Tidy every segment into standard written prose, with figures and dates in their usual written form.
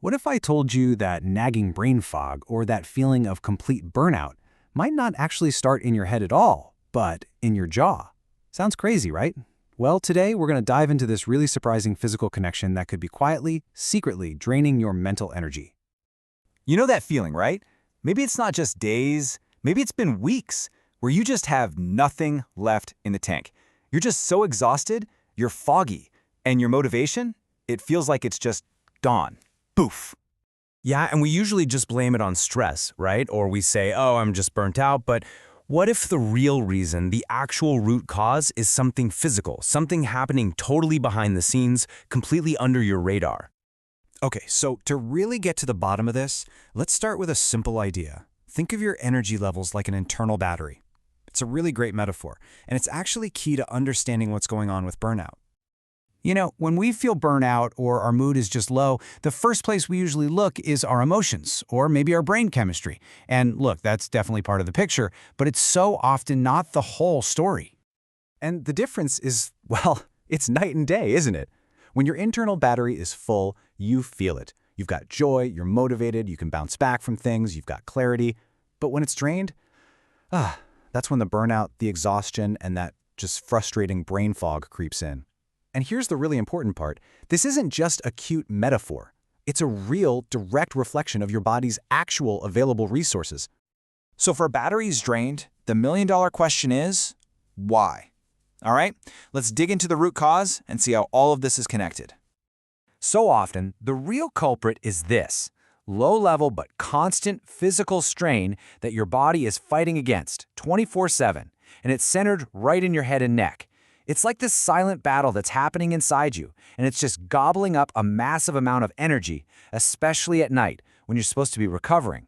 What if I told you that nagging brain fog or that feeling of complete burnout might not actually start in your head at all, but in your jaw? Sounds crazy, right? Well, today we're going to dive into this really surprising physical connection that could be quietly, secretly draining your mental energy. You know that feeling, right? Maybe it's not just days, maybe it's been weeks, where you just have nothing left in the tank. You're just so exhausted, you're foggy, and your motivation, it feels like it's just gone. Poof. Yeah, and we usually just blame it on stress, right? Or we say, oh, I'm just burnt out. But what if the real reason, the actual root cause, is something physical, something happening totally behind the scenes, completely under your radar? Okay, so to really get to the bottom of this, let's start with a simple idea. Think of your energy levels like an internal battery. It's a really great metaphor, and it's actually key to understanding what's going on with burnout. You know, when we feel burnout or our mood is just low, the first place we usually look is our emotions or maybe our brain chemistry. And look, that's definitely part of the picture, but it's so often not the whole story. And the difference is, well, it's night and day, isn't it? When your internal battery is full, you feel it. You've got joy, you're motivated, you can bounce back from things, you've got clarity. But when it's drained, that's when the burnout, the exhaustion, and that just frustrating brain fog creeps in. And here's the really important part. This isn't just a cute metaphor. It's a real, direct reflection of your body's actual available resources. So for batteries drained, the million-dollar question is, why? All right, let's dig into the root cause and see how all of this is connected. So often, the real culprit is this: low-level but constant physical strain that your body is fighting against 24/7, and it's centered right in your head and neck. It's like this silent battle that's happening inside you, and it's just gobbling up a massive amount of energy, especially at night when you're supposed to be recovering.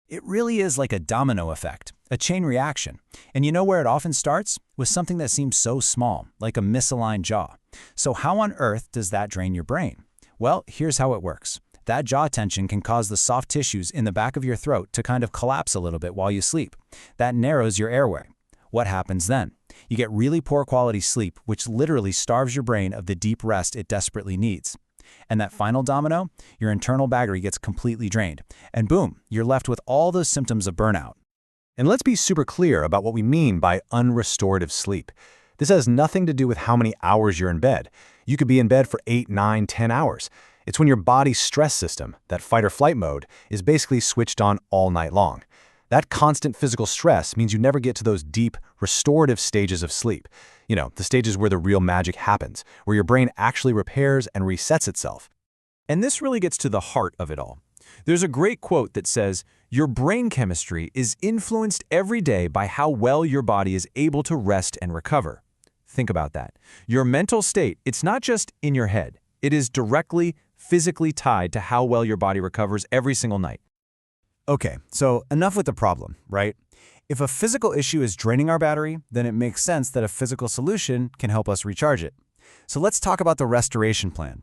It really is like a domino effect, a chain reaction. And you know where it often starts? With something that seems so small, like a misaligned jaw. So how on earth does that drain your brain? Well, here's how it works. That jaw tension can cause the soft tissues in the back of your throat to kind of collapse a little bit while you sleep. That narrows your airway. What happens then? You get really poor quality sleep, which literally starves your brain of the deep rest it desperately needs. And that final domino, your internal battery gets completely drained. And boom, you're left with all those symptoms of burnout. And let's be super clear about what we mean by unrestorative sleep. This has nothing to do with how many hours you're in bed. You could be in bed for 8, 9, 10 hours. It's when your body's stress system, that fight or flight mode, is basically switched on all night long. That constant physical stress means you never get to those deep, restorative stages of sleep. You know, the stages where the real magic happens, where your brain actually repairs and resets itself. And this really gets to the heart of it all. There's a great quote that says, "Your brain chemistry is influenced every day by how well your body is able to rest and recover." Think about that. Your mental state, it's not just in your head. It is directly, physically tied to how well your body recovers every single night. Okay, so enough with the problem, right? If a physical issue is draining our battery, then it makes sense that a physical solution can help us recharge it. So let's talk about the restoration plan.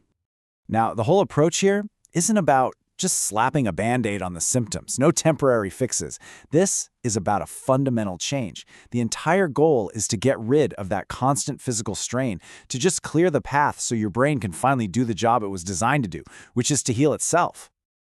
Now, the whole approach here isn't about just slapping a Band-Aid on the symptoms, no temporary fixes. This is about a fundamental change. The entire goal is to get rid of that constant physical strain, to just clear the path so your brain can finally do the job it was designed to do, which is to heal itself.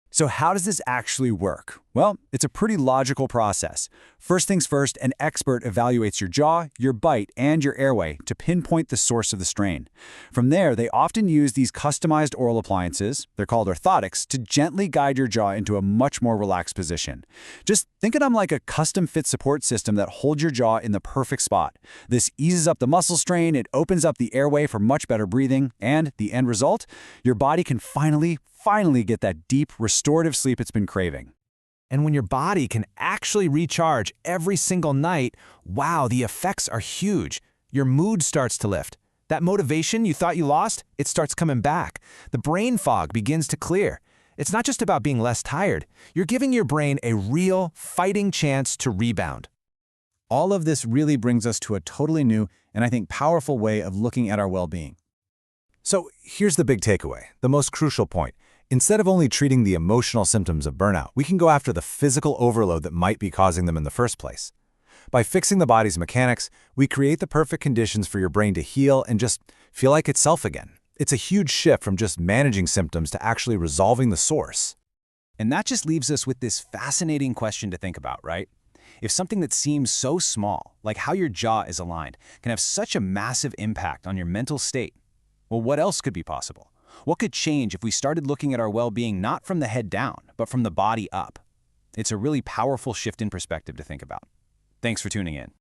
So how does this actually work? Well, it's a pretty logical process. First things first, an expert evaluates your jaw, your bite, and your airway to pinpoint the source of the strain. From there, they often use these customized oral appliances, they're called Orthotics, to gently guide your jaw into a much more relaxed position. Just think of them like a custom-fit support system that holds your jaw in the perfect spot. This eases up the muscle strain, it opens up the airway for much better breathing, and the end result? Your body can finally get that deep, restorative sleep it's been craving. And when your body can actually recharge every single night, wow, the effects are huge. Your mood starts to lift. That motivation you thought you lost, it starts coming back. The brain fog begins to clear. It's not just about being less tired. You're giving your brain a real, fighting chance to rebound. All of this really brings us to a totally new and I think powerful way of looking at our well-being. So here's the big takeaway, the most crucial point. Instead of only treating the emotional symptoms of burnout, we can go after the physical overload that might be causing them in the first place. By fixing the body's mechanics, we create the perfect conditions for your brain to heal and just feel like itself again. It's a huge shift from just managing symptoms to actually resolving the source. And that just leaves us with this fascinating question to think about, right? If something that seems so small, like how your jaw is aligned, can have such a massive impact on your mental state, well, what else could be possible? What could change if we started looking at our well-being not from the head down, but from the body up? It's a really powerful shift in perspective to think about. Thanks for tuning in.